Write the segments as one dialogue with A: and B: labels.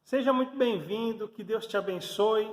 A: Seja muito bem-vindo, que Deus te abençoe.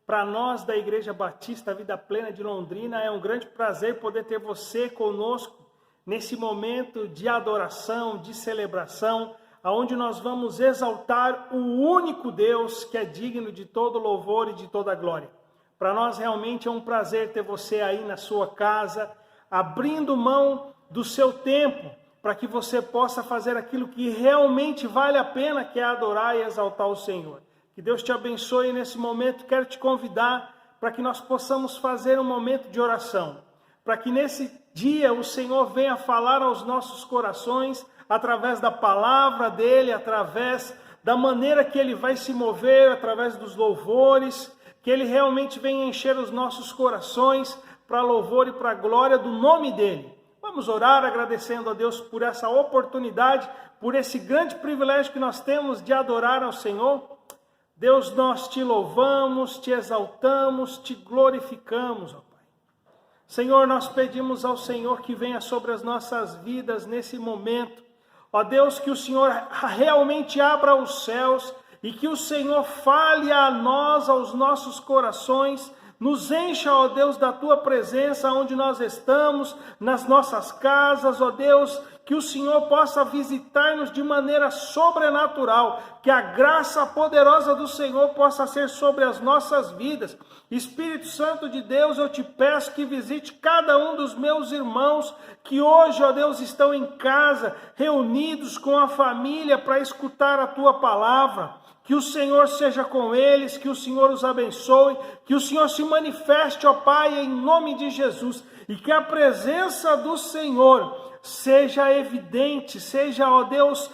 A: Para nós da Igreja Batista Vida Plena de Londrina, é um grande prazer poder ter você conosco nesse momento de adoração, de celebração, onde nós vamos exaltar o único Deus que é digno de todo louvor e de toda glória. Para nós realmente é um prazer ter você aí na sua casa, abrindo mão do seu tempo, para que você possa fazer aquilo que realmente vale a pena, que é adorar e exaltar o Senhor. Que Deus te abençoe nesse momento. Quero te convidar para que nós possamos fazer um momento de oração, para que nesse dia o Senhor venha falar aos nossos corações, através da palavra dEle, através da maneira que Ele vai se mover, através dos louvores, que Ele realmente venha encher os nossos corações para louvor e para a glória do nome dEle. Vamos orar agradecendo a Deus por essa oportunidade, por esse grande privilégio que nós temos de adorar ao Senhor. Deus, nós te louvamos, te exaltamos, te glorificamos, ó Pai. Senhor, nós pedimos ao Senhor que venha sobre as nossas vidas nesse momento. Ó Deus, que o Senhor realmente abra os céus e que o Senhor fale a nós, aos nossos corações. Nos encha, ó Deus, da Tua presença onde nós estamos, nas nossas casas, ó Deus, que o Senhor possa visitar-nos de maneira sobrenatural, que a graça poderosa do Senhor possa ser sobre as nossas vidas. Espírito Santo de Deus, eu te peço que visite cada um dos meus irmãos que hoje, ó Deus, estão em casa, reunidos com a família para escutar a Tua palavra. Que o Senhor seja com eles, que o Senhor os abençoe, que o Senhor se manifeste, ó Pai, em nome de Jesus, e que a presença do Senhor seja evidente, seja, ó Deus,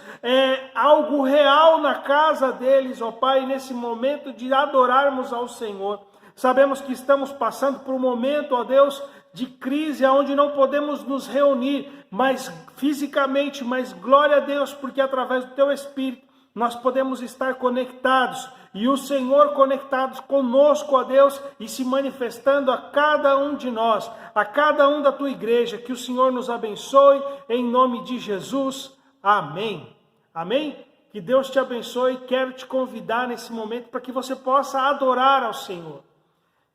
A: algo real na casa deles, ó Pai, nesse momento de adorarmos ao Senhor. Sabemos que estamos passando por um momento, ó Deus, de crise, onde não podemos nos reunir, mas fisicamente, mas glória a Deus, porque através do Teu Espírito, nós podemos estar conectados, e o Senhor conectados conosco, ó Deus, e se manifestando a cada um de nós, a cada um da Tua igreja. Que o Senhor nos abençoe, em nome de Jesus. Amém. Amém? Que Deus te abençoe. Quero te convidar nesse momento para que você possa adorar ao Senhor.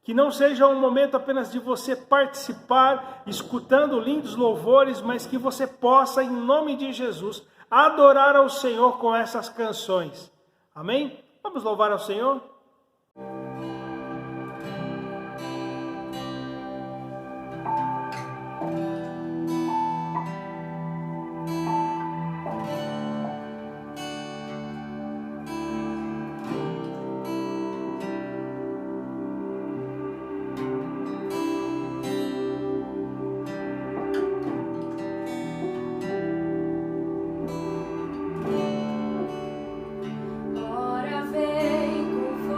A: Que não seja um momento apenas de você participar, escutando lindos louvores, mas que você possa, em nome de Jesus, adorar ao Senhor com essas canções. Amém? Vamos louvar ao Senhor?
B: Ora vem com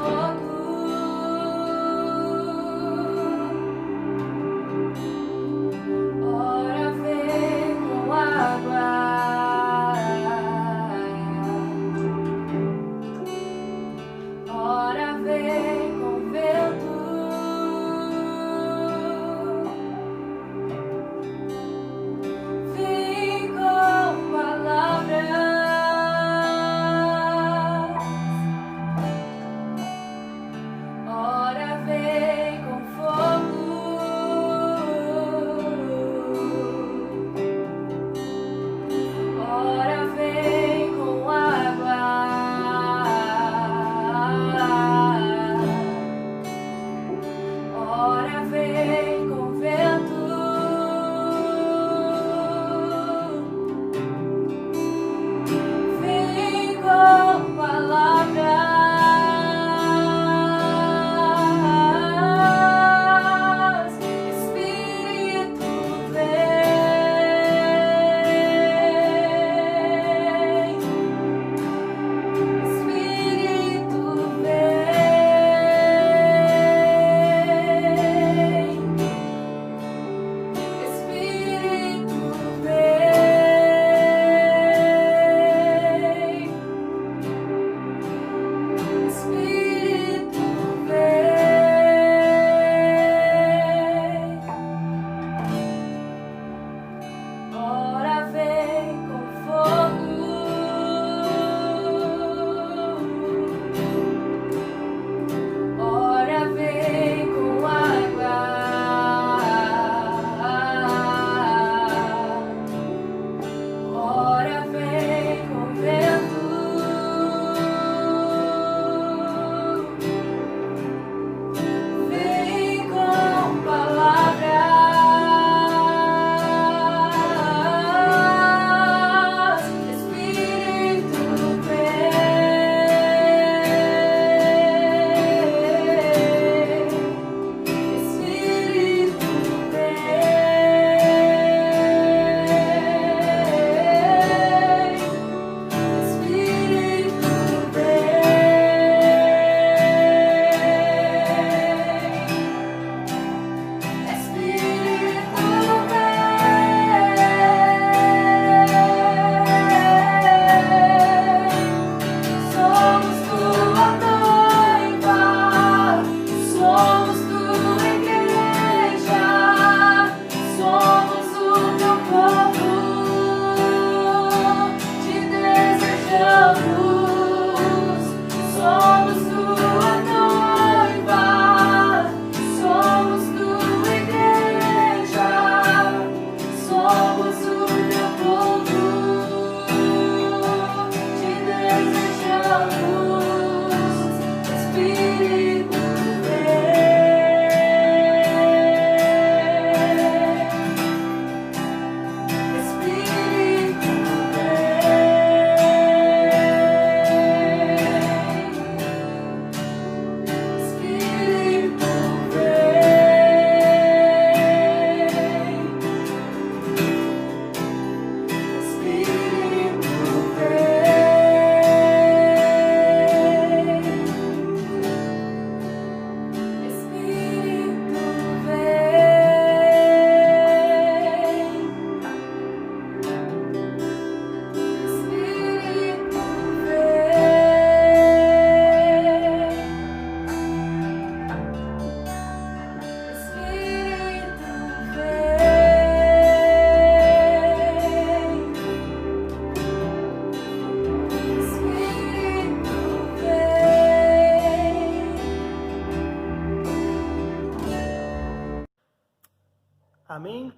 A: Amém?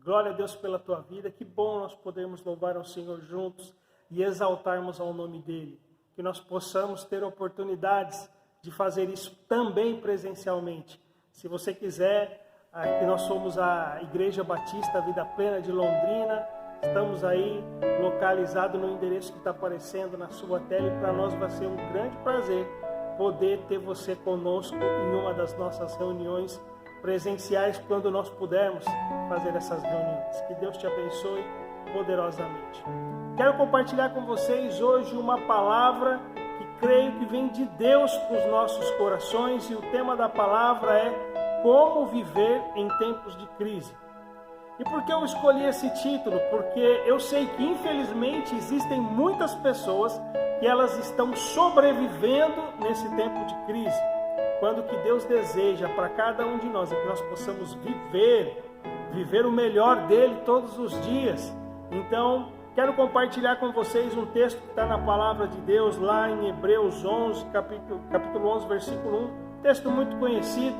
A: Glória a Deus pela tua vida. Que bom nós podermos louvar ao Senhor juntos e exaltarmos ao nome dEle. Que nós possamos ter oportunidades de fazer isso também presencialmente. Se você quiser, aqui nós somos a Igreja Batista Vida Plena de Londrina. Estamos aí localizados no endereço que está aparecendo na sua tela e para nós vai ser um grande prazer poder ter você conosco em uma das nossas reuniões presenciais, quando nós pudermos fazer essas reuniões. Que Deus te abençoe poderosamente. Quero compartilhar com vocês hoje uma palavra que creio que vem de Deus para os nossos corações, e o tema da palavra é como viver em tempos de crise. E por que eu escolhi esse título? Porque eu sei que infelizmente existem muitas pessoas que elas estão sobrevivendo nesse tempo de crise. Quando o que Deus deseja para cada um de nós é que nós possamos viver o melhor dele todos os dias. Então, quero compartilhar com vocês um texto que está na palavra de Deus, lá em Hebreus 11, capítulo 11, versículo 1. Texto muito conhecido,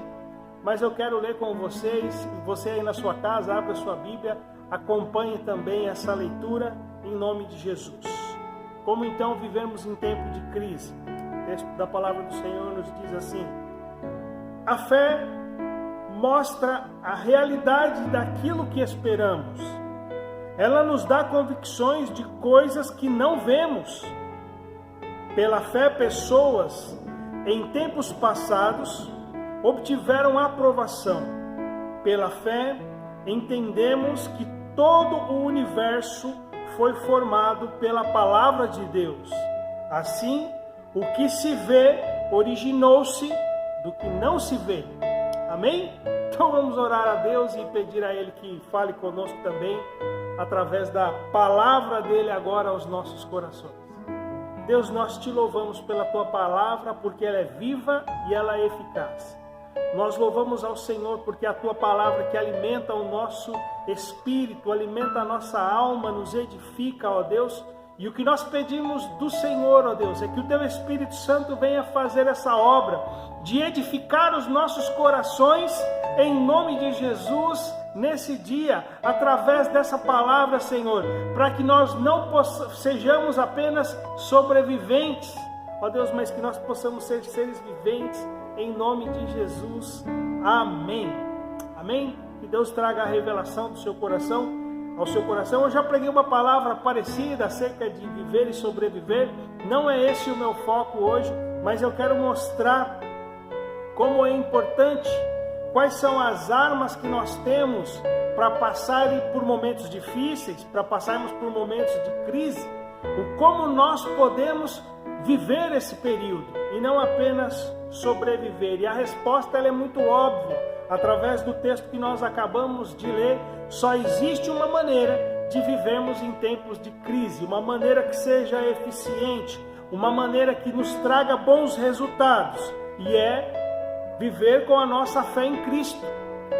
A: mas eu quero ler com vocês. Você aí na sua casa, abra a sua Bíblia, acompanhe também essa leitura em nome de Jesus. Como então vivemos em tempo de crise? O texto da palavra do Senhor nos diz assim: a fé mostra a realidade daquilo que esperamos. Ela nos dá convicções de coisas que não vemos. Pela fé, pessoas em tempos passados obtiveram aprovação. Pela fé, entendemos que todo o universo foi formado pela palavra de Deus. Assim, o que se vê originou-se do que não se vê. Amém? Então vamos orar a Deus e pedir a Ele que fale conosco também, através da palavra dEle agora aos nossos corações. Deus, nós te louvamos pela Tua palavra, porque ela é viva e ela é eficaz. Nós louvamos ao Senhor porque a Tua palavra que alimenta o nosso espírito, alimenta a nossa alma, nos edifica, ó Deus. E o que nós pedimos do Senhor, ó Deus, é que o Teu Espírito Santo venha fazer essa obra de edificar os nossos corações em nome de Jesus nesse dia, através dessa palavra, Senhor, para que nós não sejamos apenas sobreviventes, ó Deus, mas que nós possamos ser seres viventes em nome de Jesus. Amém. Amém? Que Deus traga a revelação do seu coração ao seu coração. Eu já preguei uma palavra parecida acerca de viver e sobreviver. Não é esse o meu foco hoje, mas eu quero mostrar como é importante, quais são as armas que nós temos para passar por momentos difíceis, para passarmos por momentos de crise, o como nós podemos viver esse período e não apenas sobreviver. E a resposta ela é muito óbvia. Através do texto que nós acabamos de ler, só existe uma maneira de vivermos em tempos de crise, uma maneira que seja eficiente, uma maneira que nos traga bons resultados, e é viver com a nossa fé em Cristo.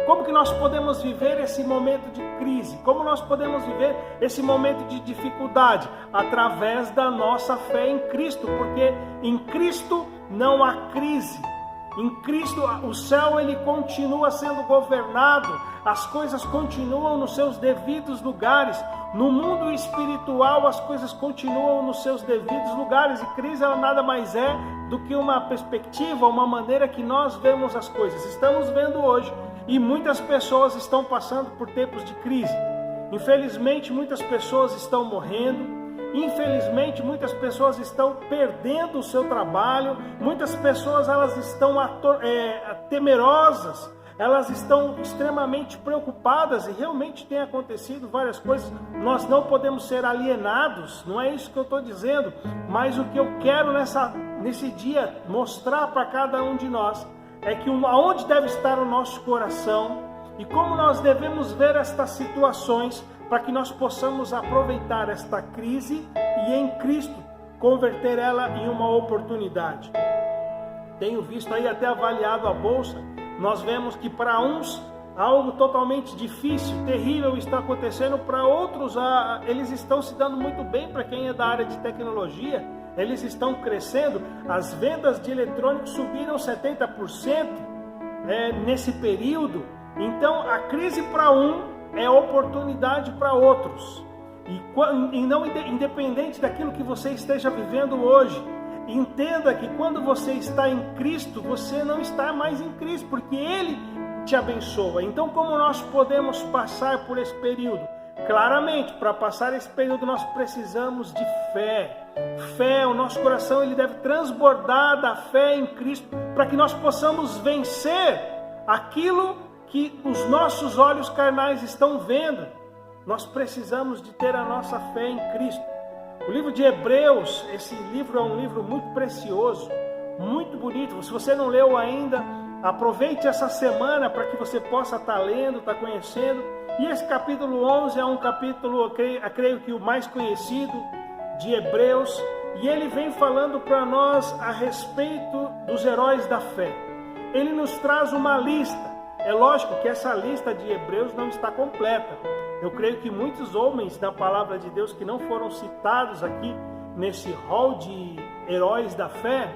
A: Como que nós podemos viver esse momento de crise? Como nós podemos viver esse momento de dificuldade? Através da nossa fé em Cristo, porque em Cristo não há crise. Em Cristo, o céu ele continua sendo governado, as coisas continuam nos seus devidos lugares. No mundo espiritual, as coisas continuam nos seus devidos lugares. E crise ela nada mais é do que uma perspectiva, uma maneira que nós vemos as coisas. Estamos vendo hoje, e muitas pessoas estão passando por tempos de crise. Infelizmente, muitas pessoas estão morrendo. Infelizmente, muitas pessoas estão perdendo o seu trabalho, muitas pessoas elas estão temerosas, elas estão extremamente preocupadas, e realmente tem acontecido várias coisas. Nós não podemos ser alienados, não é isso que eu estou dizendo, mas o que eu quero nesse dia mostrar para cada um de nós é que aonde deve estar o nosso coração e como nós devemos ver estas situações, para que nós possamos aproveitar esta crise e em Cristo converter ela em uma oportunidade. Tenho visto aí até avaliado a bolsa, nós vemos que para uns algo totalmente difícil, terrível está acontecendo, para outros eles estão se dando muito bem. Para quem é da área de tecnologia, eles estão crescendo, as vendas de eletrônicos subiram 70% nesse período. Então, a crise para um é oportunidade para outros. E não independente daquilo que você esteja vivendo hoje, entenda que quando você está em Cristo, você não está mais em Cristo, porque Ele te abençoa. Então, como nós podemos passar por esse período? Claramente, para passar esse período, nós precisamos de fé. Fé, o nosso coração ele deve transbordar da fé em Cristo, para que nós possamos vencer aquilo que os nossos olhos carnais estão vendo. Nós precisamos de ter a nossa fé em Cristo. O livro de Hebreus, esse livro é um livro muito precioso, muito bonito. Se você não leu ainda, aproveite essa semana para que você possa estar lendo, estar conhecendo. E esse capítulo 11 é um capítulo, eu creio que o mais conhecido de Hebreus. E ele vem falando para nós a respeito dos heróis da fé. Ele nos traz uma lista. É lógico que essa lista de Hebreus não está completa. Eu creio que muitos homens da palavra de Deus que não foram citados aqui nesse hall de heróis da fé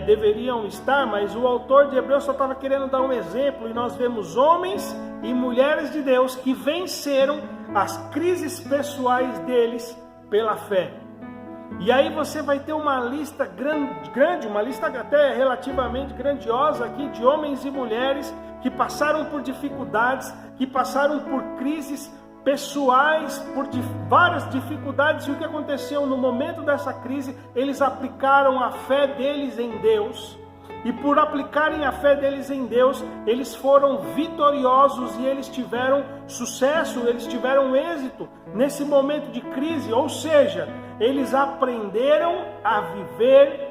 A: deveriam estar, mas o autor de Hebreus só estava querendo dar um exemplo, e nós vemos homens e mulheres de Deus que venceram as crises pessoais deles pela fé. E aí você vai ter uma lista grande, uma lista até relativamente grandiosa aqui de homens e mulheres que passaram por dificuldades, que passaram por crises pessoais, por várias dificuldades. E o que aconteceu no momento dessa crise? Eles aplicaram a fé deles em Deus. E por aplicarem a fé deles em Deus, eles foram vitoriosos e eles tiveram sucesso, eles tiveram êxito nesse momento de crise. Ou seja, eles aprenderam a viver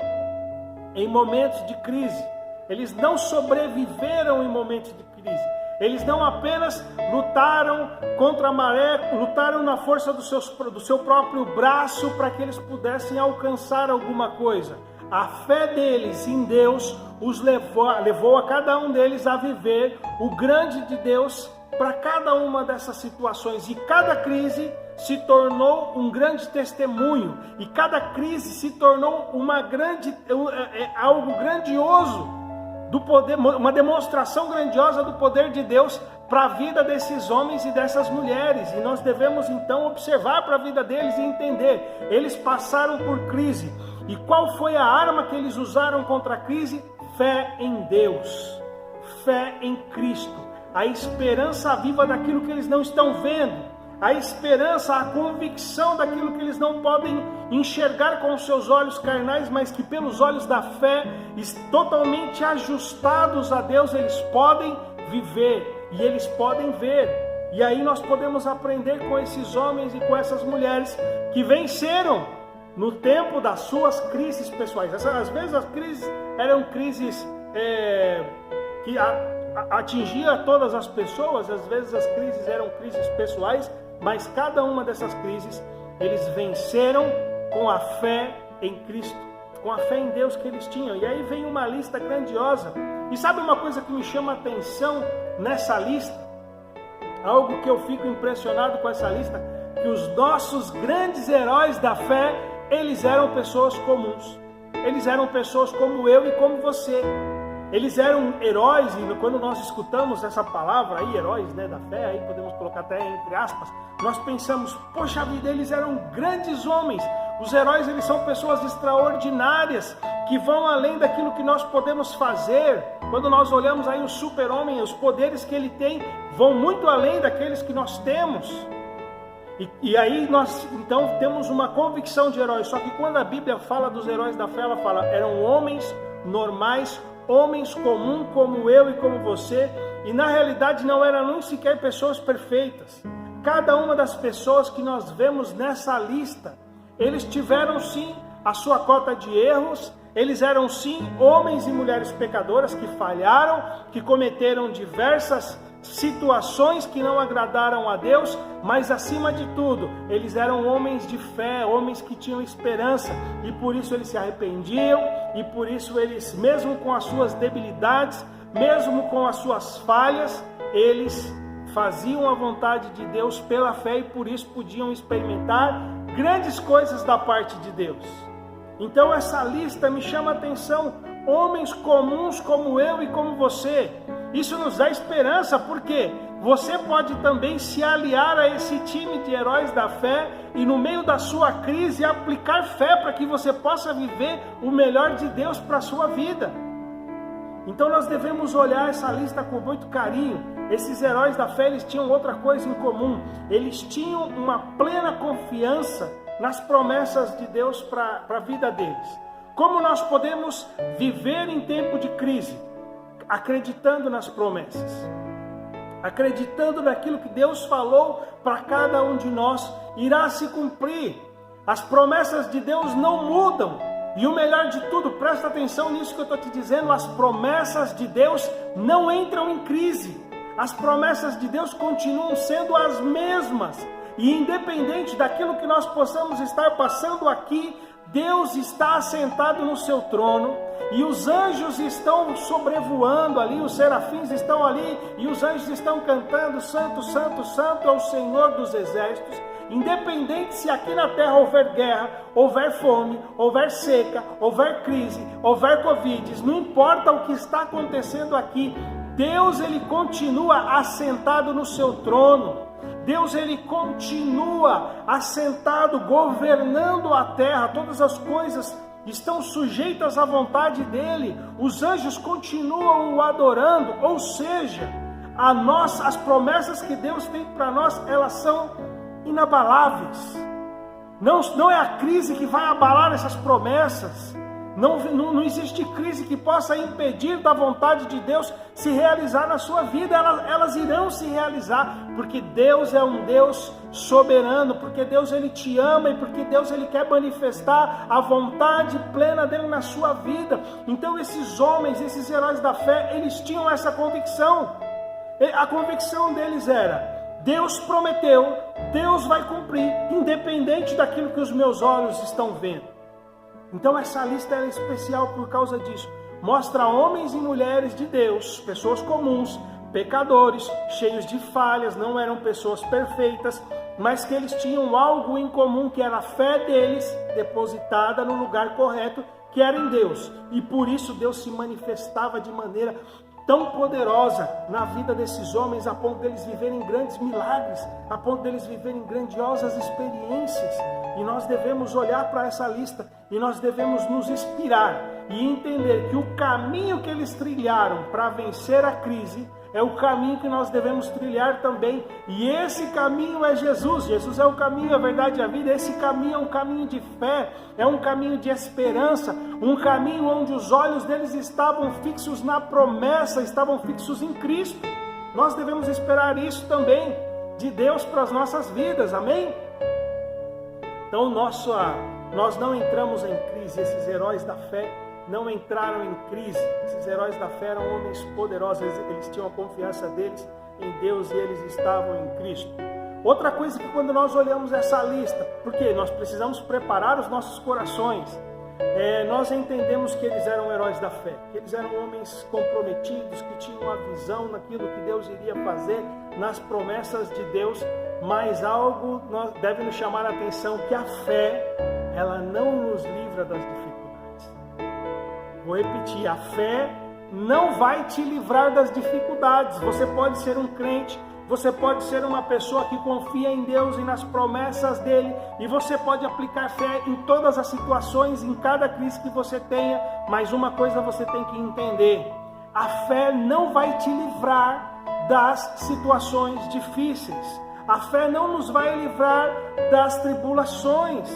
A: em momentos de crise. Eles não sobreviveram em momentos de crise. Eles não apenas lutaram contra a maré, lutaram na força do seu próprio braço para que eles pudessem alcançar alguma coisa. A fé deles em Deus os levou a cada um deles a viver o grande de Deus para cada uma dessas situações. E cada crise se tornou um grande testemunho. E cada crise se tornou algo grandioso do poder, uma demonstração grandiosa do poder de Deus para a vida desses homens e dessas mulheres. E nós devemos então observar para a vida deles e entender. Eles passaram por crise. E qual foi a arma que eles usaram contra a crise? Fé em Deus, fé em Cristo, a esperança viva daquilo que eles não estão vendo, a esperança, a convicção daquilo que eles não podem enxergar com os seus olhos carnais, mas que pelos olhos da fé, totalmente ajustados a Deus, eles podem viver e eles podem ver. E aí nós podemos aprender com esses homens e com essas mulheres que venceram no tempo das suas crises pessoais. Às vezes as crises eram crises que atingiam todas as pessoas, às vezes as crises eram crises pessoais, mas cada uma dessas crises eles venceram com a fé em Cristo, com a fé em Deus que eles tinham. E aí vem uma lista grandiosa. E sabe uma coisa que me chama a atenção nessa lista? Algo que eu fico impressionado com essa lista, que os nossos grandes heróis da fé, eles eram pessoas comuns. Eles eram pessoas como eu e como você. Eles eram heróis, e quando nós escutamos essa palavra aí, heróis, né, da fé, aí podemos colocar até entre aspas, nós pensamos, poxa vida, eles eram grandes homens. Os heróis, eles são pessoas extraordinárias, que vão além daquilo que nós podemos fazer. Quando nós olhamos aí o super-homem, os poderes que ele tem, vão muito além daqueles que nós temos. E aí nós então temos uma convicção de heróis. Só que quando a Bíblia fala dos heróis da fé, ela fala, eram homens normais, homens comuns como eu e como você, e na realidade não eram nem sequer pessoas perfeitas. Cada uma das pessoas que nós vemos nessa lista, eles tiveram sim a sua cota de erros, eles eram sim homens e mulheres pecadoras que falharam, que cometeram diversas situações que não agradaram a Deus, mas acima de tudo, eles eram homens de fé, homens que tinham esperança, e por isso eles se arrependiam, e por isso eles, mesmo com as suas debilidades, mesmo com as suas falhas, eles faziam a vontade de Deus pela fé, e por isso podiam experimentar grandes coisas da parte de Deus. Então essa lista me chama a atenção, homens comuns como eu e como você. Isso nos dá esperança, porque você pode também se aliar a esse time de heróis da fé e no meio da sua crise aplicar fé para que você possa viver o melhor de Deus para a sua vida. Então nós devemos olhar essa lista com muito carinho. Esses heróis da fé, eles tinham outra coisa em comum. Eles tinham uma plena confiança nas promessas de Deus para a vida deles. Como nós podemos viver em tempo de crise? Acreditando nas promessas. Acreditando naquilo que Deus falou para cada um de nós irá se cumprir. As promessas de Deus não mudam. E o melhor de tudo, presta atenção nisso que eu estou te dizendo, as promessas de Deus não entram em crise. As promessas de Deus continuam sendo as mesmas. E independente daquilo que nós possamos estar passando aqui, Deus está assentado no seu trono. E os anjos estão sobrevoando ali, os serafins estão ali, e os anjos estão cantando, Santo, Santo, Santo é o Senhor dos Exércitos. Independente se aqui na terra houver guerra, houver fome, houver seca, houver crise, houver Covid, não importa o que está acontecendo aqui, Deus ele continua assentado no seu trono. Deus ele continua assentado, governando a terra, todas as coisas estão sujeitas à vontade dele, os anjos continuam o adorando, ou seja, as promessas que Deus tem para nós, elas são inabaláveis. Não é a crise que vai abalar essas promessas. Não existe crise que possa impedir da vontade de Deus se realizar na sua vida. Elas irão se realizar, porque Deus é um Deus soberano, porque Deus ele te ama e porque Deus ele quer manifestar a vontade plena dele na sua vida. Então esses homens, esses heróis da fé, eles tinham essa convicção. A convicção deles era: Deus prometeu, Deus vai cumprir, independente daquilo que os meus olhos estão vendo. Então essa lista é especial por causa disso. Mostra homens e mulheres de Deus, pessoas comuns, pecadores, cheios de falhas, não eram pessoas perfeitas, mas que eles tinham algo em comum, que era a fé deles depositada no lugar correto, que era em Deus. E por isso Deus se manifestava de maneira tão poderosa na vida desses homens, a ponto deles viverem grandes milagres, a ponto deles viverem grandiosas experiências. E nós devemos olhar para essa lista e nós devemos nos inspirar e entender que o caminho que eles trilharam para vencer a crise é o caminho que nós devemos trilhar também. E esse caminho é Jesus. Jesus é o caminho, a verdade e a vida. Esse caminho é um caminho de fé, é um caminho de esperança, um caminho onde os olhos deles estavam fixos na promessa, estavam fixos em Cristo. Nós devemos esperar isso também de Deus para as nossas vidas, amém? Então nós não entramos em crise, esses heróis da fé não entraram em crise. Esses heróis da fé eram homens poderosos, eles tinham a confiança deles em Deus e eles estavam em Cristo. Outra coisa que quando nós olhamos essa lista, porque nós precisamos preparar os nossos corações, nós entendemos que eles eram heróis da fé, que eles eram homens comprometidos, que tinham uma visão naquilo que Deus iria fazer, nas promessas de Deus, mas algo deve nos chamar a atenção, que a fé, ela não nos livra das dificuldades. Vou repetir, a fé não vai te livrar das dificuldades. Você pode ser um crente, você pode ser uma pessoa que confia em Deus e nas promessas dele, e você pode aplicar fé em todas as situações, em cada crise que você tenha, mas uma coisa você tem que entender: a fé não vai te livrar das situações difíceis. A fé não nos vai livrar das tribulações,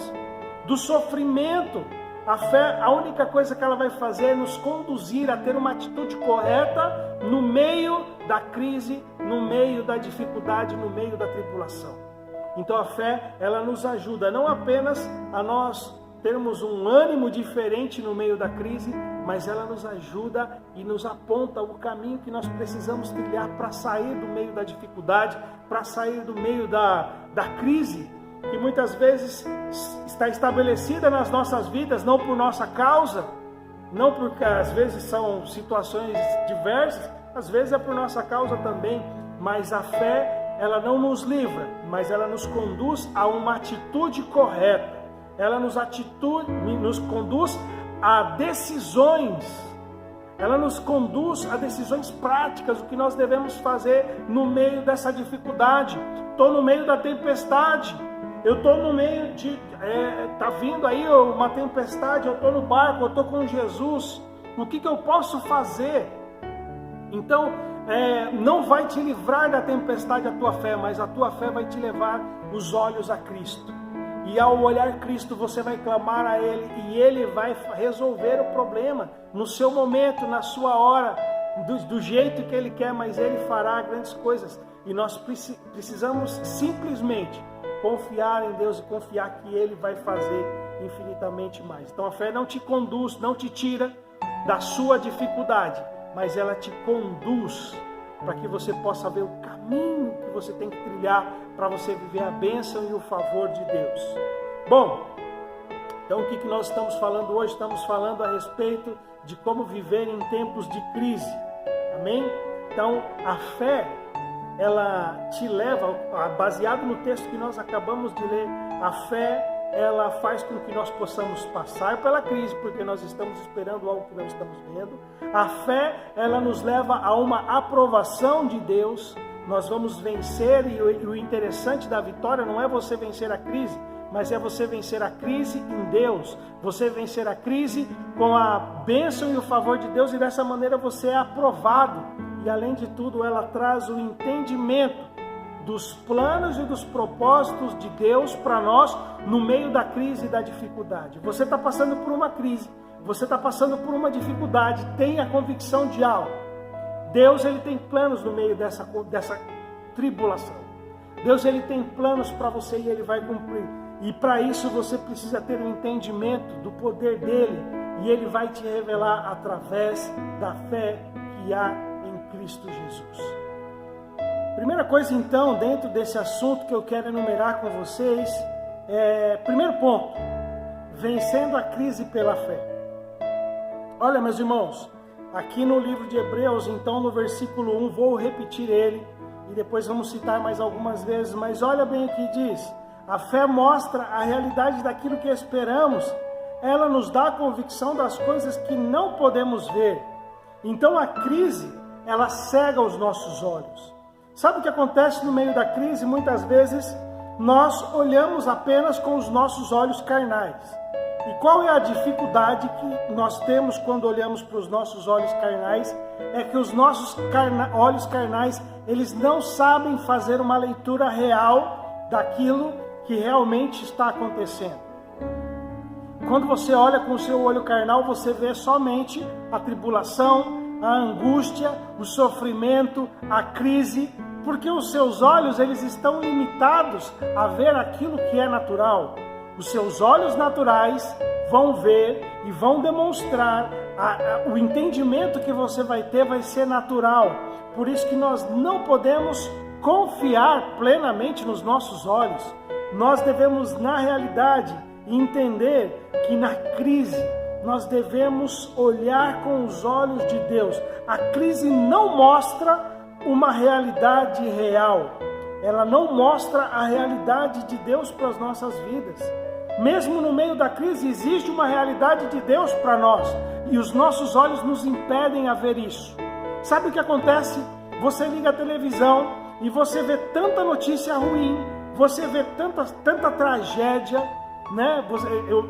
A: do sofrimento. A fé, a única coisa que ela vai fazer é nos conduzir a ter uma atitude correta no meio da crise, no meio da dificuldade, no meio da tribulação. Então a fé, ela nos ajuda não apenas a nós termos um ânimo diferente no meio da crise, mas ela nos ajuda e nos aponta o caminho que nós precisamos trilhar para sair do meio da dificuldade, para sair do meio da crise, que muitas vezes está estabelecida nas nossas vidas, não por nossa causa, não porque às vezes são situações diversas, às vezes é por nossa causa também, mas a fé, ela não nos livra, mas ela nos conduz a uma atitude correta, ela nos conduz a decisões ela nos conduz a decisões práticas, o que nós devemos fazer no meio dessa dificuldade. Estou no meio da tempestade, eu estou no meio de... Está vindo aí uma tempestade, eu estou no barco, eu estou com Jesus, o que eu posso fazer? Então, não vai te livrar da tempestade a tua fé, mas a tua fé vai te levar os olhos a Cristo. E ao olhar Cristo, você vai clamar a Ele e Ele vai resolver o problema no seu momento, na sua hora, do jeito que Ele quer, mas Ele fará grandes coisas. E nós precisamos simplesmente confiar em Deus e confiar que Ele vai fazer infinitamente mais. Então a fé não te conduz, não te tira da sua dificuldade, mas ela te conduz para que você possa ver o caminho que você tem que trilhar para você viver a bênção e o favor de Deus. Bom, então o que nós estamos falando hoje? Estamos falando a respeito de como viver em tempos de crise. Amém? Então a fé, ela te leva, baseado no texto que nós acabamos de ler, a fé, ela faz com que nós possamos passar pela crise, porque nós estamos esperando algo que não estamos vendo. A fé, ela nos leva a uma aprovação de Deus. Nós vamos vencer, e o interessante da vitória não é você vencer a crise, mas é você vencer a crise em Deus. Você vencer a crise com a bênção e o favor de Deus, e dessa maneira você é aprovado. E além de tudo, ela traz o entendimento dos planos e dos propósitos de Deus para nós no meio da crise e da dificuldade. Você está passando por uma crise, você está passando por uma dificuldade, tenha convicção de algo. Deus, Ele tem planos no meio dessa tribulação. Deus, Ele tem planos para você e Ele vai cumprir. E para isso você precisa ter um entendimento do poder dEle, e Ele vai te revelar através da fé que há em Cristo Jesus. Primeira coisa, então, dentro desse assunto que eu quero enumerar com vocês, primeiro ponto, vencendo a crise pela fé. Olha, meus irmãos, aqui no livro de Hebreus, então no versículo 1, vou repetir ele, e depois vamos citar mais algumas vezes, mas olha bem o que diz: a fé mostra a realidade daquilo que esperamos, ela nos dá a convicção das coisas que não podemos ver. Então a crise, ela cega os nossos olhos. Sabe o que acontece no meio da crise? Muitas vezes nós olhamos apenas com os nossos olhos carnais. E qual é a dificuldade que nós temos quando olhamos para os nossos olhos carnais? É que os nossos olhos carnais, eles não sabem fazer uma leitura real daquilo que realmente está acontecendo. Quando você olha com o seu olho carnal, você vê somente a tribulação, a angústia, o sofrimento, a crise, porque os seus olhos, eles estão limitados a ver aquilo que é natural. Os seus olhos naturais vão ver e vão demonstrar, o entendimento que você vai ter vai ser natural. Por isso que nós não podemos confiar plenamente nos nossos olhos. Nós devemos, na realidade, entender que na crise, nós devemos olhar com os olhos de Deus. A crise não mostra uma realidade real. Ela não mostra a realidade de Deus para as nossas vidas. Mesmo no meio da crise, existe uma realidade de Deus para nós. E os nossos olhos nos impedem a ver isso. Sabe o que acontece? Você liga a televisão e você vê tanta notícia ruim, você vê tanta tragédia, né? Eu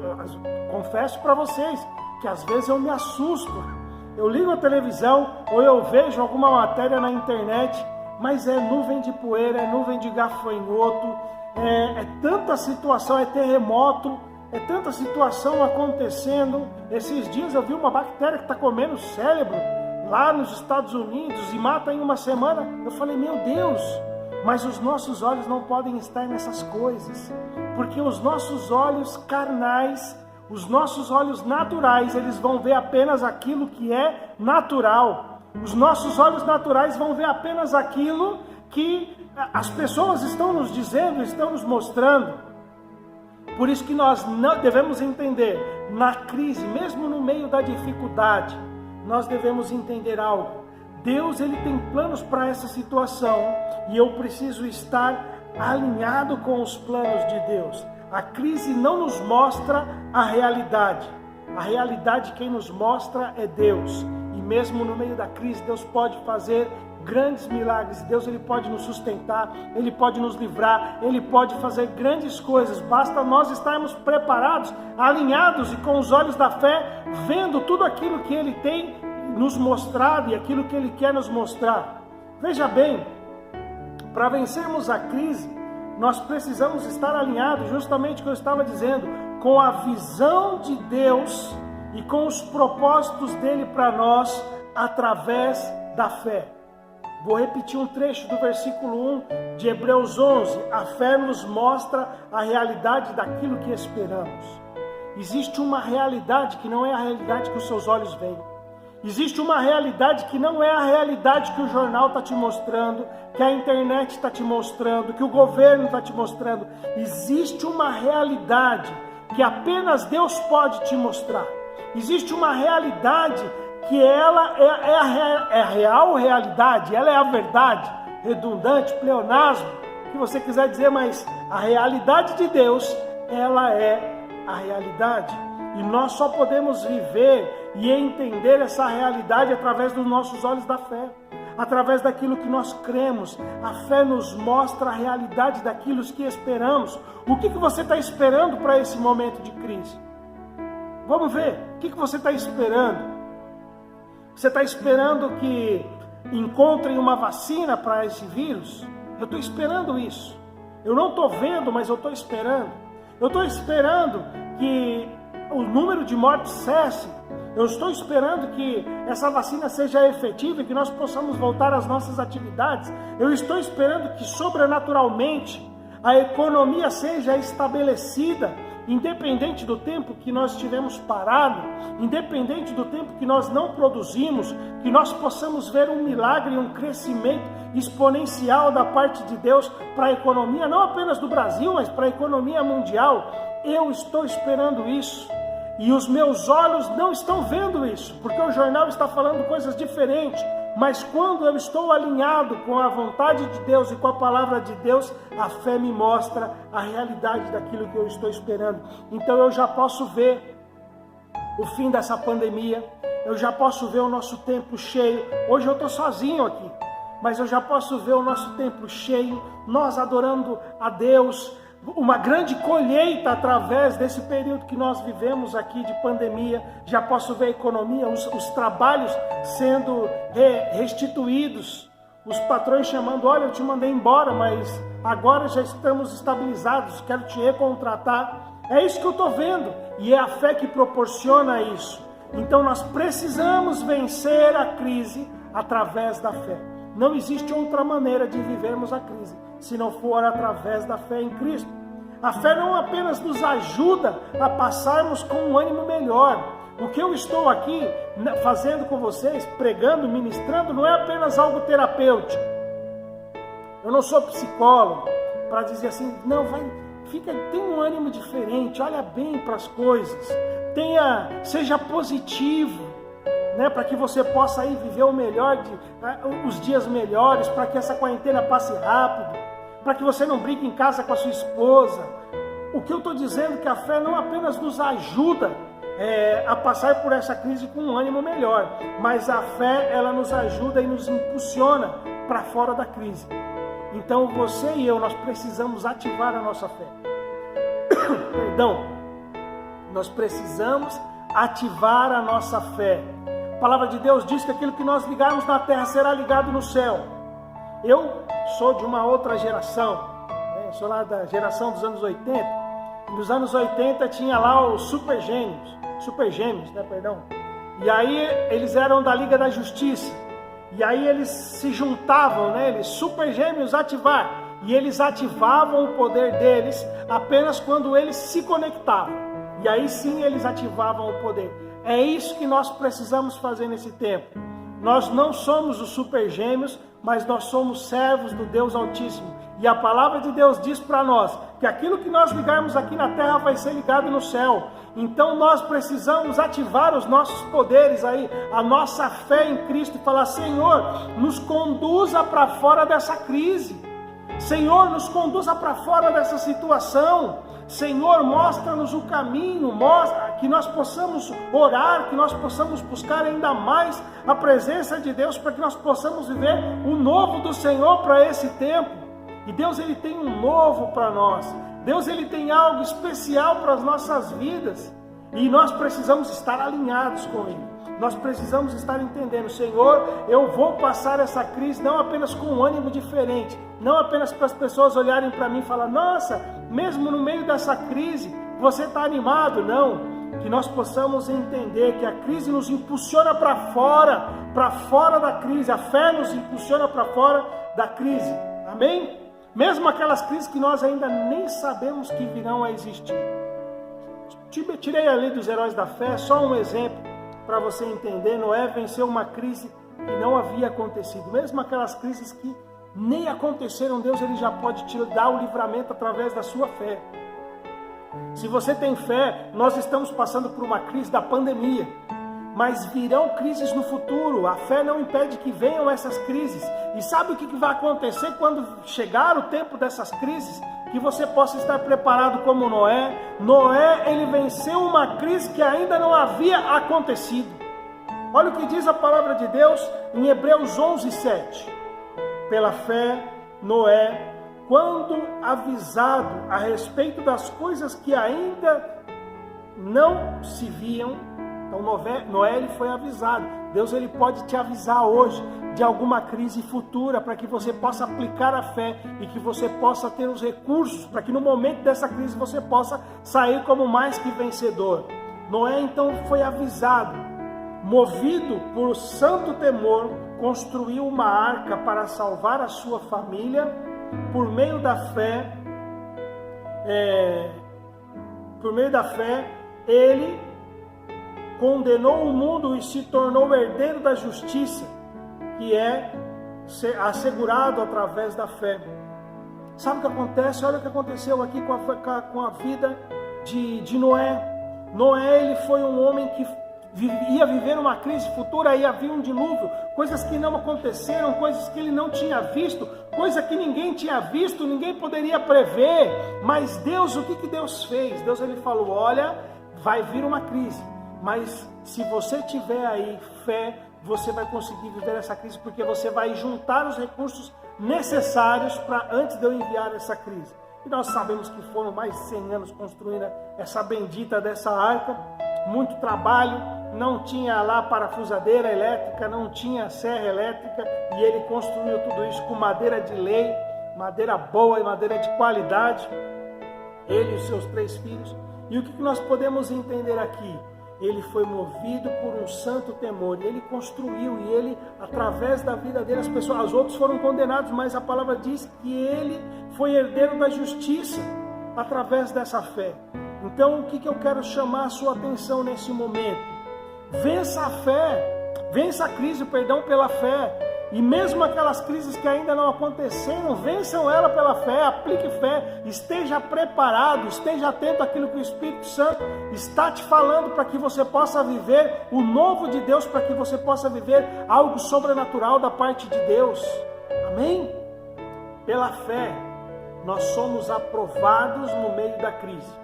A: confesso para vocês que às vezes eu me assusto. Eu ligo a televisão ou eu vejo alguma matéria na internet, mas é nuvem de poeira, é nuvem de gafanhoto, é tanta situação, é terremoto, é tanta situação acontecendo. Esses dias eu vi uma bactéria que está comendo o cérebro lá nos Estados Unidos e mata em uma semana. Eu falei, meu Deus, mas os nossos olhos não podem estar nessas coisas, porque os nossos olhos carnais, os nossos olhos naturais, eles vão ver apenas aquilo que é natural. Os nossos olhos naturais vão ver apenas aquilo que as pessoas estão nos dizendo, estão nos mostrando. Por isso que nós não devemos entender, na crise, mesmo no meio da dificuldade, nós devemos entender algo. Deus, Ele tem planos para essa situação e eu preciso estar alinhado com os planos de Deus. A crise não nos mostra a realidade quem nos mostra é Deus. E mesmo no meio da crise, Deus pode fazer grandes milagres. Deus, Ele pode nos sustentar, Ele pode nos livrar, Ele pode fazer grandes coisas. Basta nós estarmos preparados, alinhados e com os olhos da fé, vendo tudo aquilo que Ele tem nos mostrado e aquilo que Ele quer nos mostrar. Veja bem, para vencermos a crise, nós precisamos estar alinhados, justamente o que eu estava dizendo, com a visão de Deus e com os propósitos dele para nós através da fé. Vou repetir um trecho do versículo 1 de Hebreus 11. A fé nos mostra a realidade daquilo que esperamos. Existe uma realidade que não é a realidade que os seus olhos veem. Existe uma realidade que não é a realidade que o jornal está te mostrando, que a internet está te mostrando, que o governo está te mostrando. Existe uma realidade que apenas Deus pode te mostrar. Existe uma realidade que ela é a real realidade, ela é a verdade, redundante, pleonasmo, o que você quiser dizer, mas a realidade de Deus, ela é a realidade. E nós só podemos viver e entender essa realidade através dos nossos olhos da fé, através daquilo que nós cremos. A fé nos mostra a realidade daquilo que esperamos. O que você está esperando para esse momento de crise? Vamos ver, o que você está esperando? Você está esperando que encontrem uma vacina para esse vírus? Eu estou esperando isso. Eu não estou vendo, mas eu estou esperando. Eu estou esperando que o número de mortes cesse. Eu estou esperando que essa vacina seja efetiva e que nós possamos voltar às nossas atividades. Eu estou esperando que sobrenaturalmente a economia seja estabelecida, independente do tempo que nós tivemos parado, independente do tempo que nós não produzimos, que nós possamos ver um milagre, um crescimento exponencial da parte de Deus para a economia, não apenas do Brasil, mas para a economia mundial. Eu estou esperando isso. E os meus olhos não estão vendo isso, porque o jornal está falando coisas diferentes. Mas quando eu estou alinhado com a vontade de Deus e com a palavra de Deus, a fé me mostra a realidade daquilo que eu estou esperando. Então eu já posso ver o fim dessa pandemia, eu já posso ver o nosso templo cheio. Hoje eu estou sozinho aqui, mas eu já posso ver o nosso templo cheio, nós adorando a Deus, uma grande colheita através desse período que nós vivemos aqui de pandemia. Já posso ver a economia, os trabalhos sendo restituídos, os patrões chamando, olha, eu te mandei embora, mas agora já estamos estabilizados, quero te recontratar. É isso que eu estou vendo, e é a fé que proporciona isso. Então nós precisamos vencer a crise através da fé. Não existe outra maneira de vivermos a crise se não for através da fé em Cristo. A fé não apenas nos ajuda a passarmos com um ânimo melhor. O que eu estou aqui fazendo com vocês, pregando, ministrando, não é apenas algo terapêutico. Eu não sou psicólogo para dizer assim, não, tem um ânimo diferente, olha bem para as coisas, seja positivo, né, para que você possa aí viver o melhor, os dias melhores, para que essa quarentena passe rápido, para que você não brigue em casa com a sua esposa. O que eu estou dizendo é que a fé não apenas nos ajuda a passar por essa crise com um ânimo melhor, mas a fé, ela nos ajuda e nos impulsiona para fora da crise. Então você e eu, nós precisamos ativar a nossa fé. Perdão, nós precisamos ativar a nossa fé. A palavra de Deus diz que aquilo que nós ligarmos na terra será ligado no céu. Eu sou de uma outra geração, né? Sou lá da geração dos anos 80. Nos anos 80 tinha lá os Super Gêmeos, E aí eles eram da Liga da Justiça. E aí eles se juntavam, né? Eles Super Gêmeos ativar. E eles ativavam o poder deles apenas quando eles se conectavam. E aí sim eles ativavam o poder. É isso que nós precisamos fazer nesse tempo. Nós não somos os Super Gêmeos, mas nós somos servos do Deus Altíssimo. E a palavra de Deus diz para nós que aquilo que nós ligarmos aqui na terra vai ser ligado no céu. Então nós precisamos ativar os nossos poderes aí, a nossa fé em Cristo e falar, Senhor, nos conduza para fora dessa crise. Senhor, nos conduza para fora dessa situação. Senhor, mostra-nos o caminho, mostra que nós possamos orar, que nós possamos buscar ainda mais a presença de Deus, para que nós possamos viver o novo do Senhor para esse tempo. E Deus, Ele tem um novo para nós. Deus, Ele tem algo especial para as nossas vidas. E nós precisamos estar alinhados com Ele. Nós precisamos estar entendendo, Senhor, eu vou passar essa crise não apenas com um ânimo diferente, não apenas para as pessoas olharem para mim e falar, nossa, mesmo no meio dessa crise, você está animado. Não, que nós possamos entender que a crise nos impulsiona para fora da crise, a fé nos impulsiona para fora da crise, amém? Mesmo aquelas crises que nós ainda nem sabemos que virão a existir. Tirei ali dos heróis da fé, só um exemplo, para você entender. Noé venceu uma crise que não havia acontecido. Mesmo aquelas crises que nem aconteceram, Deus, Ele já pode te dar o livramento através da sua fé. Se você tem fé, nós estamos passando por uma crise da pandemia, mas virão crises no futuro. A fé não impede que venham essas crises. E sabe o que vai acontecer quando chegar o tempo dessas crises? Que você possa estar preparado como Noé. Noé, ele venceu uma crise que ainda não havia acontecido. Olha o que diz a palavra de Deus em Hebreus 11:7. Pela fé, Noé, quando avisado a respeito das coisas que ainda não se viam, então Noé ele foi avisado. Deus, ele pode te avisar hoje de alguma crise futura, para que você possa aplicar a fé e que você possa ter os recursos para que no momento dessa crise você possa sair como mais que vencedor. Noé então foi avisado, movido por santo temor, construiu uma arca para salvar a sua família. Por meio da fé, ele condenou o mundo e se tornou herdeiro da justiça, que é assegurado através da fé. Sabe o que acontece? Olha o que aconteceu aqui com a vida de Noé. Noé, ele foi um homem que ia viver uma crise futura, ia vir um dilúvio, coisas que não aconteceram, coisas que ele não tinha visto, coisa que ninguém tinha visto, ninguém poderia prever. Mas Deus, o que Deus fez? Deus, ele falou, olha, vai vir uma crise, mas se você tiver aí fé, você vai conseguir viver essa crise, porque você vai juntar os recursos necessários para antes de eu enviar essa crise. E nós sabemos que foram mais de 100 anos construindo essa bendita dessa arca, muito trabalho, não tinha lá parafusadeira elétrica, não tinha serra elétrica, e ele construiu tudo isso com madeira de lei, madeira boa e madeira de qualidade, ele e os seus 3 filhos. E o que nós podemos entender aqui? Ele foi movido por um santo temor, e ele construiu, e ele, através da vida dele, os outros foram condenados, mas a palavra diz que ele foi herdeiro da justiça, através dessa fé. Então, o que eu quero chamar a sua atenção nesse momento? Vença a fé, vença a crise, pela fé. E mesmo aquelas crises que ainda não aconteceram, vençam ela pela fé, aplique fé, esteja preparado, esteja atento àquilo que o Espírito Santo está te falando, para que você possa viver o novo de Deus, para que você possa viver algo sobrenatural da parte de Deus. Amém? Pela fé, nós somos aprovados no meio da crise.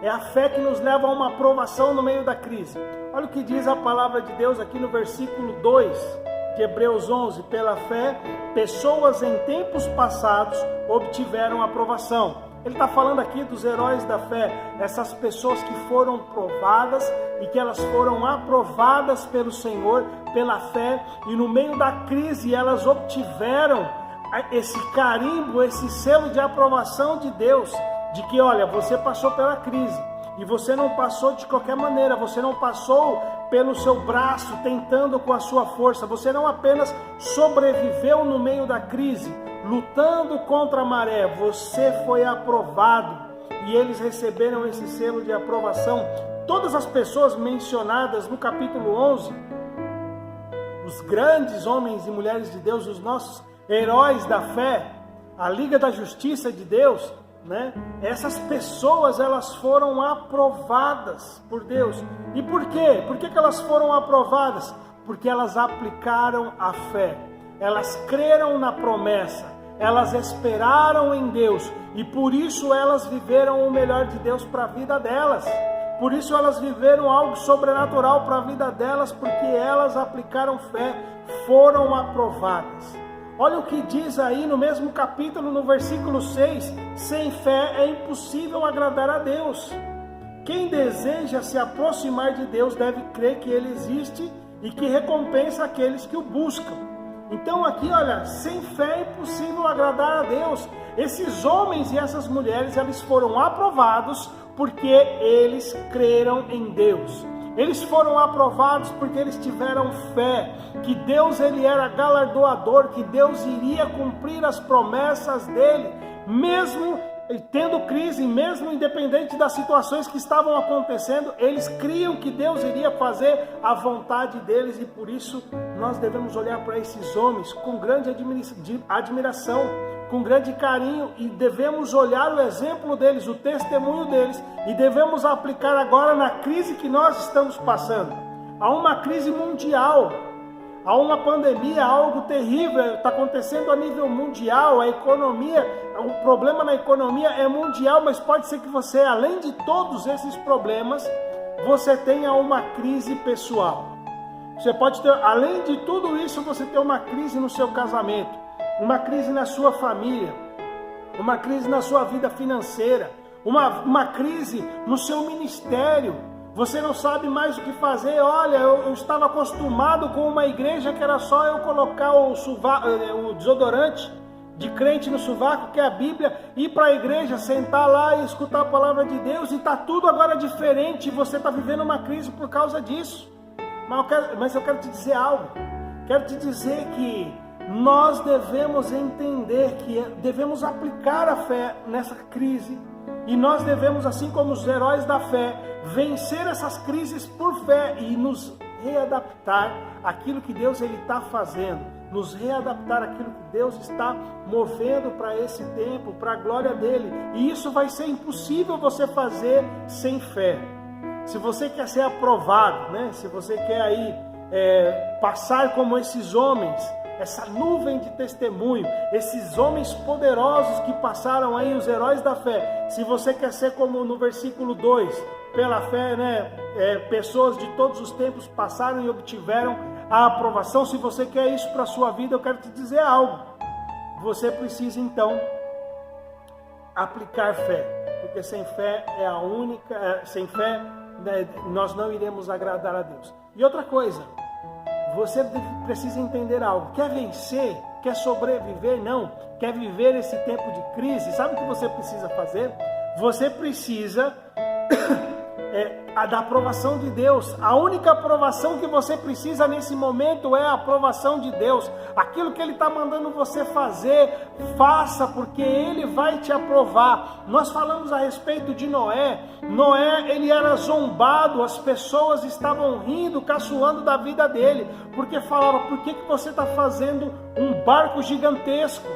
A: É a fé que nos leva a uma aprovação no meio da crise. Olha o que diz a palavra de Deus aqui no versículo 2 de Hebreus 11. Pela fé, pessoas em tempos passados obtiveram aprovação. Ele está falando aqui dos heróis da fé, essas pessoas que foram provadas e que elas foram aprovadas pelo Senhor, pela fé, e no meio da crise elas obtiveram esse carimbo, esse selo de aprovação de Deus, de que, olha, você passou pela crise, e você não passou de qualquer maneira, você não passou pelo seu braço, tentando com a sua força, você não apenas sobreviveu no meio da crise, lutando contra a maré, você foi aprovado, e eles receberam esse selo de aprovação. Todas as pessoas mencionadas no capítulo 11, os grandes homens e mulheres de Deus, os nossos heróis da fé, a Liga da Justiça de Deus, né? Essas pessoas, elas foram aprovadas por Deus. E por quê? Por que elas foram aprovadas? Porque elas aplicaram a fé, elas creram na promessa, elas esperaram em Deus, e por isso elas viveram o melhor de Deus para a vida delas. Por isso elas viveram algo sobrenatural para a vida delas, porque elas aplicaram fé, foram aprovadas. Olha o que diz aí no mesmo capítulo, no versículo 6, sem fé é impossível agradar a Deus. Quem deseja se aproximar de Deus deve crer que Ele existe e que recompensa aqueles que o buscam. Então aqui, olha, sem fé é impossível agradar a Deus. Esses homens e essas mulheres, eles foram aprovados porque eles creram em Deus. Eles foram aprovados porque eles tiveram fé, que Deus ele era galardoador, que Deus iria cumprir as promessas dele, mesmo tendo crise, mesmo independente das situações que estavam acontecendo, eles criam que Deus iria fazer a vontade deles, e por isso nós devemos olhar para esses homens com grande admiração, com grande carinho, e devemos olhar o exemplo deles, o testemunho deles, e devemos aplicar agora na crise que nós estamos passando. Há uma crise mundial, há uma pandemia, algo terrível está acontecendo a nível mundial, a economia, o problema na economia é mundial, mas pode ser que você, além de todos esses problemas, você tenha uma crise pessoal. Você pode ter, além de tudo isso, você ter uma crise no seu casamento, uma crise na sua família, uma crise na sua vida financeira, uma crise no seu ministério. Você não sabe mais o que fazer. Olha, eu estava acostumado com uma igreja que era só eu colocar o desodorante de crente no sovaco, que é a Bíblia, ir para a igreja, sentar lá e escutar a palavra de Deus, e está tudo agora diferente, e você está vivendo uma crise por causa disso. Mas eu quero te dizer algo. Quero te dizer que nós devemos entender que devemos aplicar a fé nessa crise, e nós devemos, assim como os heróis da fé, vencer essas crises por fé e nos readaptar àquilo que Deus está fazendo, nos readaptar àquilo que Deus está movendo para esse tempo, para a glória dele. E isso vai ser impossível você fazer sem fé. Se você quer ser aprovado, né? Se você quer aí passar como esses homens, essa nuvem de testemunho, esses homens poderosos que passaram aí, os heróis da fé. Se você quer ser como no versículo 2, pela fé, né, pessoas de todos os tempos passaram e obtiveram a aprovação. Se você quer isso para a sua vida, eu quero te dizer algo. Você precisa então aplicar fé, porque sem fé é a única, sem fé, né, nós não iremos agradar a Deus. E outra coisa, você precisa entender algo. Quer vencer? Quer sobreviver? Não. Quer viver esse tempo de crise? Sabe o que você precisa fazer? Você precisa da aprovação de Deus. A única aprovação que você precisa nesse momento é a aprovação de Deus. Aquilo que Ele está mandando você fazer, faça, porque Ele vai te aprovar. Nós falamos a respeito de Noé. Noé, ele era zombado, as pessoas estavam rindo, caçoando da vida dele, porque falavam: por que você está fazendo um barco gigantesco?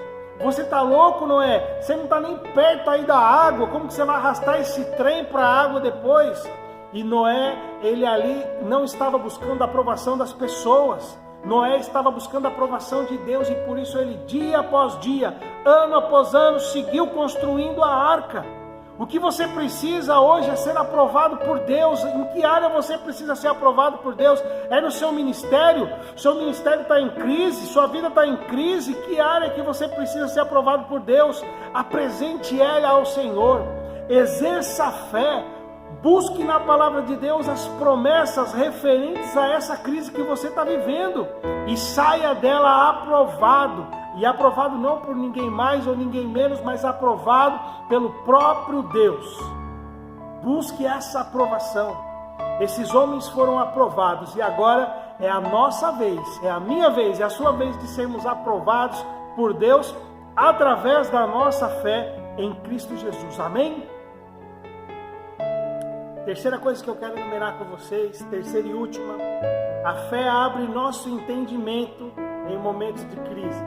A: Você está louco, Noé? Você não está nem perto aí da água, como que você vai arrastar esse trem para a água depois? E Noé, ele ali não estava buscando a aprovação das pessoas. Noé estava buscando a aprovação de Deus, e por isso ele, dia após dia, ano após ano, seguiu construindo a arca. O que você precisa hoje é ser aprovado por Deus. Em que área você precisa ser aprovado por Deus? É no seu ministério? Seu ministério está em crise? Sua vida está em crise? Que área que você precisa ser aprovado por Deus? Apresente ela ao Senhor. Exerça a fé. Busque na palavra de Deus as promessas referentes a essa crise que você está vivendo, e saia dela aprovado. E aprovado não por ninguém mais ou ninguém menos, mas aprovado pelo próprio Deus. Busque essa aprovação. Esses homens foram aprovados, e agora é a nossa vez, é a minha vez, é a sua vez de sermos aprovados por Deus através da nossa fé em Cristo Jesus. Amém? Terceira coisa que eu quero enumerar com vocês, terceira e última: a fé abre nosso entendimento em momentos de crise.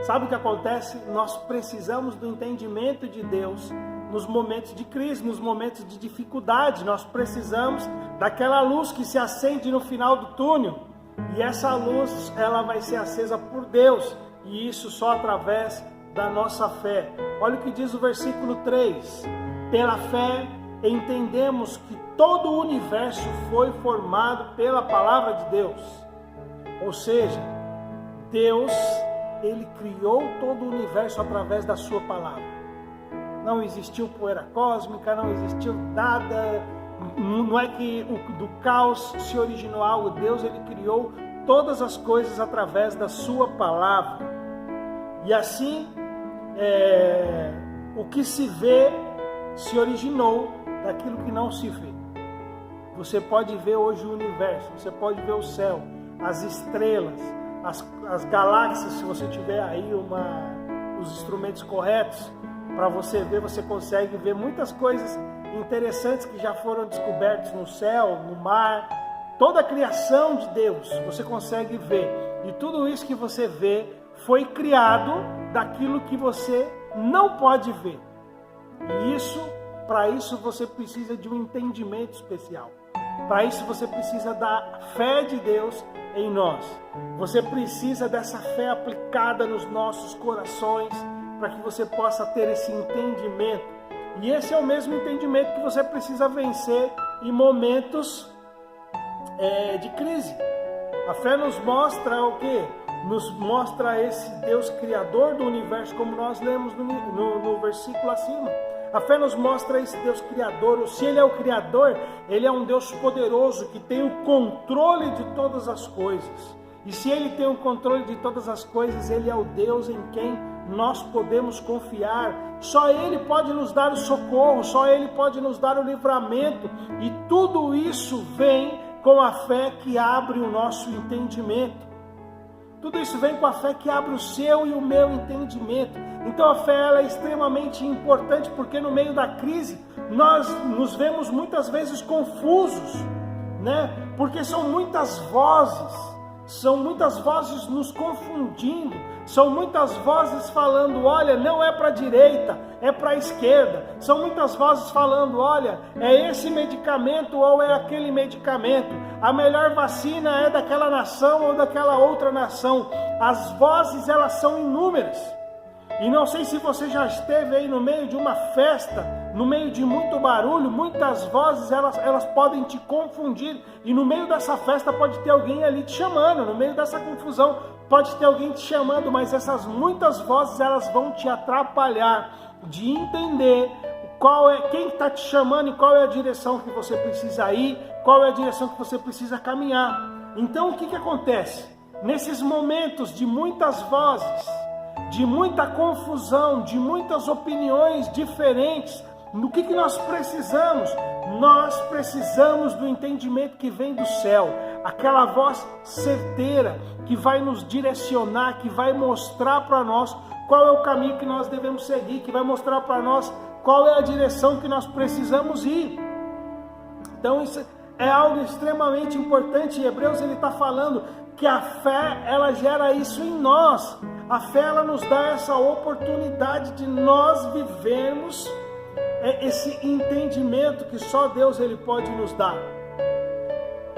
A: Sabe o que acontece? Nós precisamos do entendimento de Deus nos momentos de crise, nos momentos de dificuldade. Nós precisamos daquela luz que se acende no final do túnel. E essa luz, ela vai ser acesa por Deus. E isso só através da nossa fé. Olha o que diz o versículo 3. Pela fé, entendemos que todo o universo foi formado pela palavra de Deus. Ou seja, Deus, Ele criou todo o universo através da sua palavra. Não existiu poeira cósmica, não existiu nada, não é que do caos se originou algo. Deus, Ele criou todas as coisas através da sua palavra. E assim, o que se vê se originou daquilo que não se vê. Você pode ver hoje o universo, você pode ver o céu, as estrelas, as galáxias, se você tiver aí os instrumentos corretos para você ver, você consegue ver muitas coisas interessantes que já foram descobertas no céu, no mar, toda a criação de Deus, você consegue ver. E tudo isso que você vê foi criado daquilo que você não pode ver. E para isso você precisa de um entendimento especial. Para isso você precisa da fé de Deus em nós. Você precisa dessa fé aplicada nos nossos corações, para que você possa ter esse entendimento. E esse é o mesmo entendimento que você precisa vencer em momentos de crise. A fé nos mostra o quê? Nos mostra esse Deus criador do universo, como nós lemos no versículo acima. A fé nos mostra esse Deus criador. Se Ele é o criador, Ele é um Deus poderoso que tem o controle de todas as coisas. E se Ele tem o controle de todas as coisas, Ele é o Deus em quem nós podemos confiar. Só Ele pode nos dar o socorro, só Ele pode nos dar o livramento. E tudo isso vem com a fé que abre o nosso entendimento. Tudo isso vem com a fé que abre o seu e o meu entendimento. Então a fé ela é extremamente importante, porque no meio da crise nós nos vemos muitas vezes confusos, né? Porque são muitas vozes nos confundindo, são muitas vozes falando, olha, não é para a direita, é para a esquerda. São muitas vozes falando, olha, é esse medicamento ou é aquele medicamento. A melhor vacina é daquela nação ou daquela outra nação. As vozes, elas são inúmeras. E não sei se você já esteve aí no meio de uma festa, no meio de muito barulho, muitas vozes elas podem te confundir. E no meio dessa festa pode ter alguém ali te chamando, no meio dessa confusão pode ter alguém te chamando, mas essas muitas vozes elas vão te atrapalhar de entender quem está te chamando e qual é a direção que você precisa ir, qual é a direção que você precisa caminhar. Então o que acontece? Nesses momentos de muitas vozes, de muita confusão, de muitas opiniões diferentes, no que nós precisamos? Nós precisamos do entendimento que vem do céu, aquela voz certeira que vai nos direcionar, que vai mostrar para nós qual é o caminho que nós devemos seguir, que vai mostrar para nós qual é a direção que nós precisamos ir. Então isso é algo extremamente importante. Em Hebreus ele está falando que a fé ela gera isso em nós. A fé ela nos dá essa oportunidade de nós vivermos esse entendimento que só Deus ele pode nos dar.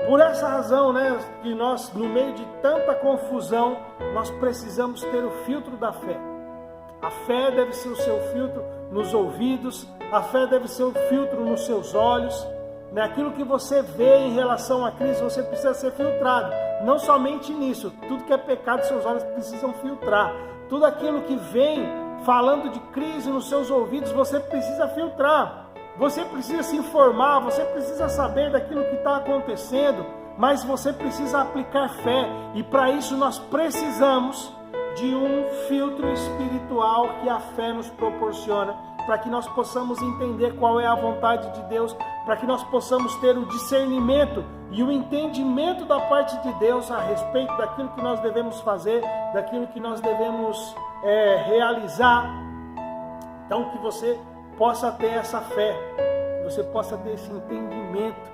A: Por essa razão, né, que nós, no meio de tanta confusão, nós precisamos ter o filtro da fé. A fé deve ser o seu filtro nos ouvidos, a fé deve ser o filtro nos seus olhos. Naquilo que você vê em relação à crise, você precisa ser filtrado. Não somente nisso, tudo que é pecado, seus olhos precisam filtrar. Tudo aquilo que vem falando de crise nos seus ouvidos, você precisa filtrar. Você precisa se informar, você precisa saber daquilo que está acontecendo, mas você precisa aplicar fé. E para isso nós precisamos de um filtro espiritual que a fé nos proporciona, para que nós possamos entender qual é a vontade de Deus, para que nós possamos ter o discernimento e o entendimento da parte de Deus a respeito daquilo que nós devemos fazer, daquilo que nós devemos realizar. Então que você possa ter essa fé, que você possa ter esse entendimento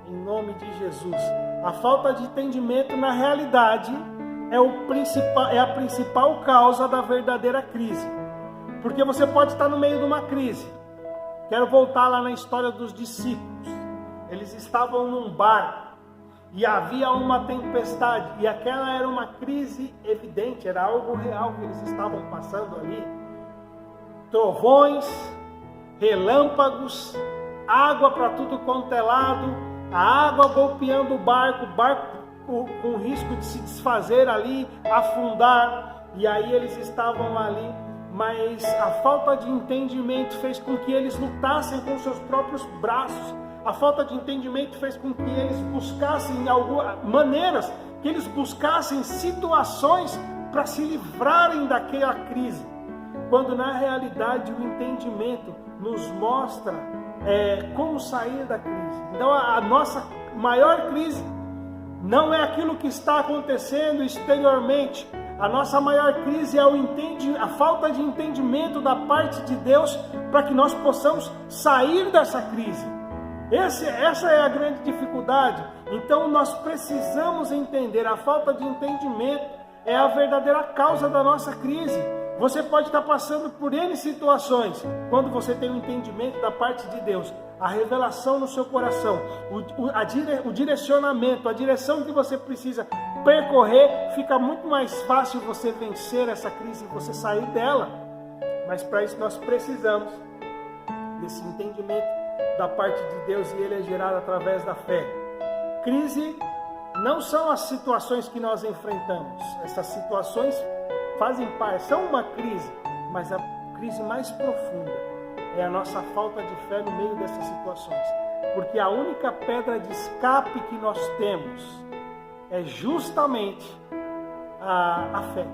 A: em nome de Jesus. A falta de entendimento na realidade é a principal causa da verdadeira crise. Porque você pode estar no meio de uma crise. Quero voltar lá na história dos discípulos. Eles estavam num barco e havia uma tempestade, e aquela era uma crise evidente, era algo real que eles estavam passando ali. Trovões, relâmpagos, água para tudo quanto é lado, a água golpeando o barco com risco de se desfazer ali, afundar, e aí eles estavam ali, mas a falta de entendimento fez com que eles lutassem com seus próprios braços, a falta de entendimento fez com que eles buscassem algumas maneiras, que eles buscassem situações para se livrarem daquela crise, quando na realidade o entendimento nos mostra como sair da crise. Então a nossa maior crise não é aquilo que está acontecendo exteriormente. A nossa maior crise é a falta de entendimento da parte de Deus para que nós possamos sair dessa crise. Essa é a grande dificuldade. Então nós precisamos entender, a falta de entendimento é a verdadeira causa da nossa crise. Você pode estar passando por N situações, quando você tem o entendimento da parte de Deus, a revelação no seu coração, o direcionamento, a direção que você precisa percorrer, fica muito mais fácil você vencer essa crise e você sair dela. Mas para isso nós precisamos desse entendimento da parte de Deus, e ele é gerado através da fé. Crise não são as situações que nós enfrentamos. Essas situações fazem parte, são uma crise, mas a crise mais profunda é a nossa falta de fé no meio dessas situações. Porque a única pedra de escape que nós temos é justamente a fé.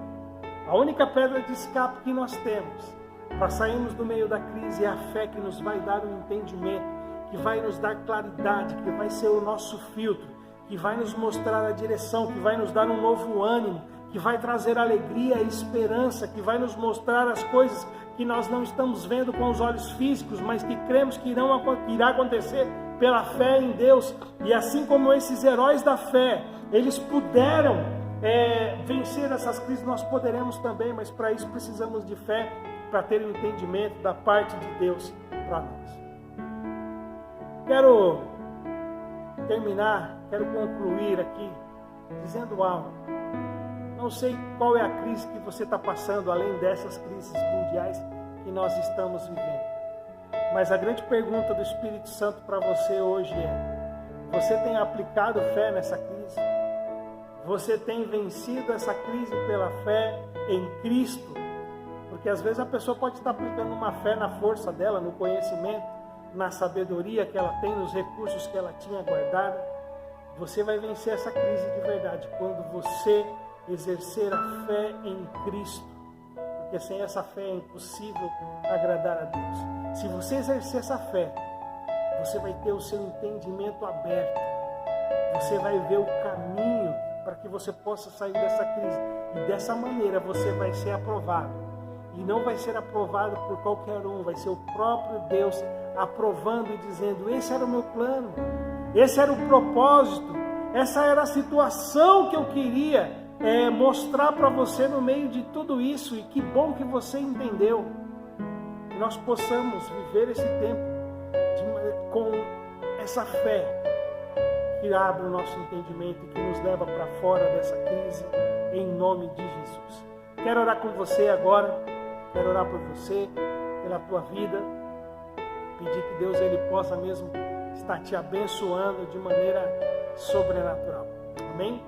A: A única pedra de escape que nós temos para sairmos do meio da crise é a fé, que nos vai dar um entendimento, que vai nos dar claridade, que vai ser o nosso filtro, que vai nos mostrar a direção, que vai nos dar um novo ânimo, que vai trazer alegria e esperança, que vai nos mostrar as coisas que nós não estamos vendo com os olhos físicos, mas que cremos que irá acontecer pela fé em Deus. E assim como esses heróis da fé, eles puderam vencer essas crises, nós poderemos também, mas para isso precisamos de fé, para ter um entendimento da parte de Deus para nós. Quero terminar, quero concluir aqui dizendo algo. Não sei qual é a crise que você está passando, além dessas crises mundiais que nós estamos vivendo. Mas a grande pergunta do Espírito Santo para você hoje é: você tem aplicado fé nessa crise? Você tem vencido essa crise pela fé em Cristo? Porque às vezes a pessoa pode estar aplicando uma fé na força dela, no conhecimento, na sabedoria que ela tem, nos recursos que ela tinha guardado. Você vai vencer essa crise de verdade quando você exercer a fé em Cristo, porque sem essa fé é impossível agradar a Deus. Se você exercer essa fé, você vai ter o seu entendimento aberto, você vai ver o caminho para que você possa sair dessa crise, e dessa maneira você vai ser aprovado, e não vai ser aprovado por qualquer um, vai ser o próprio Deus aprovando e dizendo: esse era o meu plano, esse era o propósito, essa era a situação que eu queria mostrar para você no meio de tudo isso, e que bom que você entendeu. Que nós possamos viver esse tempo com essa fé que abre o nosso entendimento e que nos leva para fora dessa crise, em nome de Jesus. Quero orar com você agora, quero orar por você, pela tua vida, pedir que Deus ele possa mesmo estar te abençoando de maneira sobrenatural. Amém?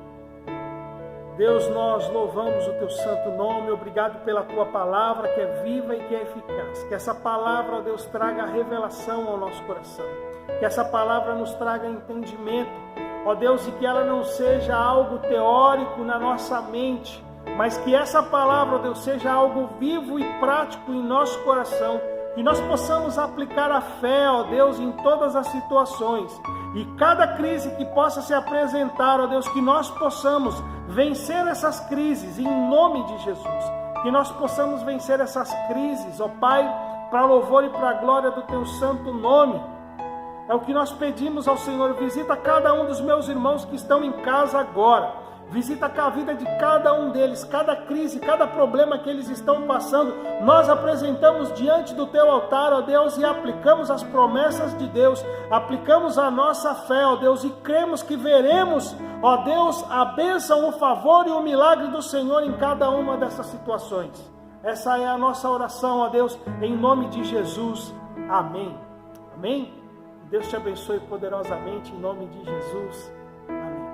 A: Deus, nós louvamos o teu santo nome, obrigado pela tua palavra que é viva e que é eficaz. Que essa palavra, ó Deus, traga revelação ao nosso coração. Que essa palavra nos traga entendimento, ó Deus, e que ela não seja algo teórico na nossa mente, mas que essa palavra, ó Deus, seja algo vivo e prático em nosso coração. Que nós possamos aplicar a fé, ó Deus, em todas as situações. E cada crise que possa se apresentar, ó Deus, que nós possamos vencer essas crises em nome de Jesus. Que nós possamos vencer essas crises, ó Pai, para louvor e para a glória do teu santo nome. É o que nós pedimos ao Senhor. Visita cada um dos meus irmãos que estão em casa agora. Visita a vida de cada um deles, cada crise, cada problema que eles estão passando. Nós apresentamos diante do teu altar, ó Deus, e aplicamos as promessas de Deus, aplicamos a nossa fé, ó Deus, e cremos que veremos, ó Deus, a bênção, o favor e o milagre do Senhor em cada uma dessas situações. Essa é a nossa oração, ó Deus, em nome de Jesus. Amém. Amém? Deus te abençoe poderosamente em nome de Jesus. Amém.